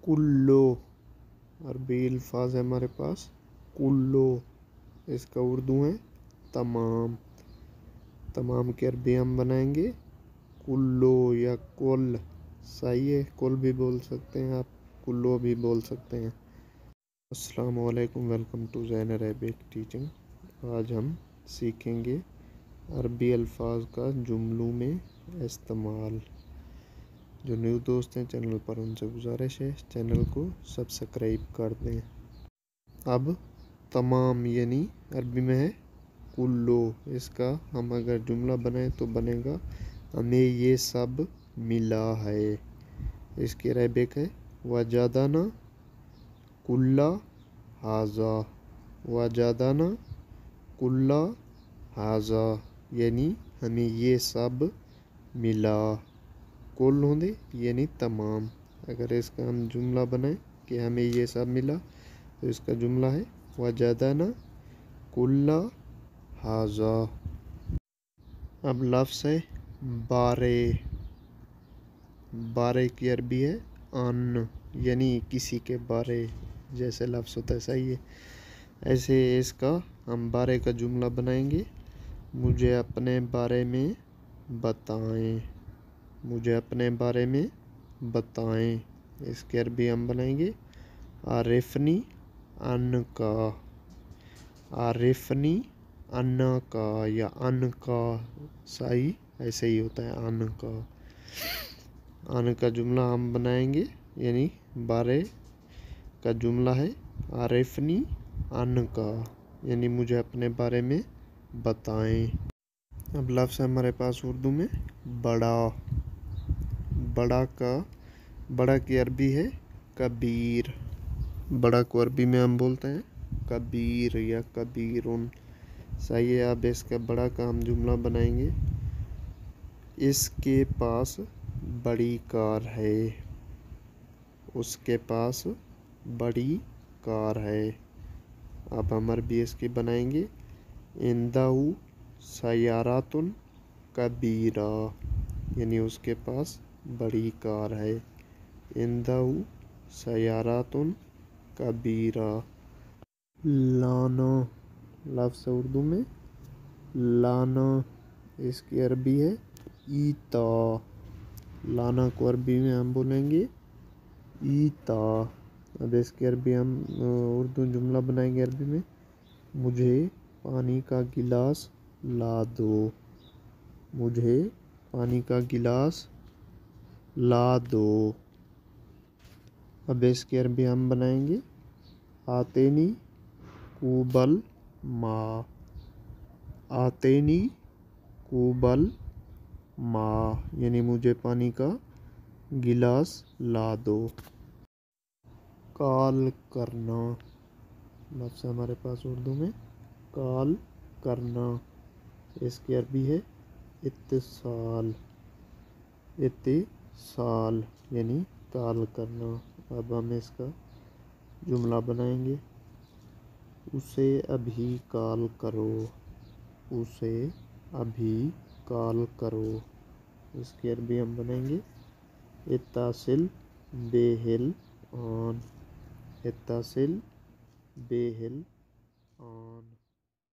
कुल्लो अरबी अल्फाज है हमारे पास। कुल्लो इसका उर्दू है तमाम। तमाम की अरबी हम बनाएंगे कुल्लो या कुल। सही है, कुल भी बोल सकते हैं आप, कुल्लो भी बोल सकते हैं। अस्सलाम वालेकुम, welcome to Zain Arabic teaching. आज हम सीखेंगे अरबी अल्फाज का जुमलों में इस्तेमाल। जो न्यू दोस्त हैं चैनल पर, उनसे गुजारिश है चैनल को सब्सक्राइब कर दें। अब तमाम यानी अरबी में है कुल्लो, इसका हम अगर जुमला बनाए तो बनेगा हमें ये सब मिला है। इसकी अरेबिक है वजादाना कुल्ला हाजा। वजादाना कुल्ला हाजा यानी हमें ये सब मिला। कुल होंगे यानी तमाम। अगर इसका हम जुमला बनाए कि हमें ये सब मिला तो इसका जुमला है वजादाना कुल्ला हाजा। अब लफ्ज़ है बारे। बारे की अरबी है अन, यानी किसी के बारे जैसे लफ्ज़ होता है, सही है। ऐसे इसका हम बारे का जुमला बनाएंगे मुझे अपने बारे में बताएं। मुझे अपने बारे में बताएं। इसकी अरबी हम बनाएंगे आरिफनी अन का। आरिफनी अन्ना का या अन का, सही ऐसे ही होता है अन का। अन का जुमला हम बनाएंगे यानी बारे का जुमला है आरिफनी अन का, यानी मुझे अपने बारे में बताएं। अब लफ्ज़ है हमारे पास उर्दू में बड़ा। बड़ा की अरबी है कबीर। बड़ा को अरबी में हम बोलते हैं कबीर या कबीरुन। सही है। अब इसका बड़ा का हम जुमला बनाएंगे इसके पास बड़ी कार है। उसके पास बड़ी कार है। अब हम अरबी इसकी बनाएंगे इंदाहु सयारातुन कबीरा, यानी उसके पास बड़ी कार है। इंदाहु सयारातुन कबीरा। लाना लफ्ज़ उर्दू में लाना, इसकी अरबी है ईता। लाना को अरबी में हम बोलेंगे ईता। अब इसकी अरबी हम उर्दू जुमला बनाएंगे अरबी में मुझे पानी का गिलास ला दो। मुझे पानी का गिलास ला दो। अब इसकी अरबी हम बनाएंगे आतेनी कुबल मा। आतेनी कुबल मा यानी मुझे पानी का गिलास ला दो। कॉल करना लफ्ज़ हमारे पास उर्दू में कॉल करना। इसकी अरबी है इत्तिसाल। इत्तिसाल यानी कॉल करना। अब हम इसका जुमला बनाएंगे उसे अभी कॉल करो। उसे अभी कॉल करो। इसकी अरबी हम बनाएंगे इत्तासिल बेहिल ऑन। इत्तासिल बेहिल ऑन।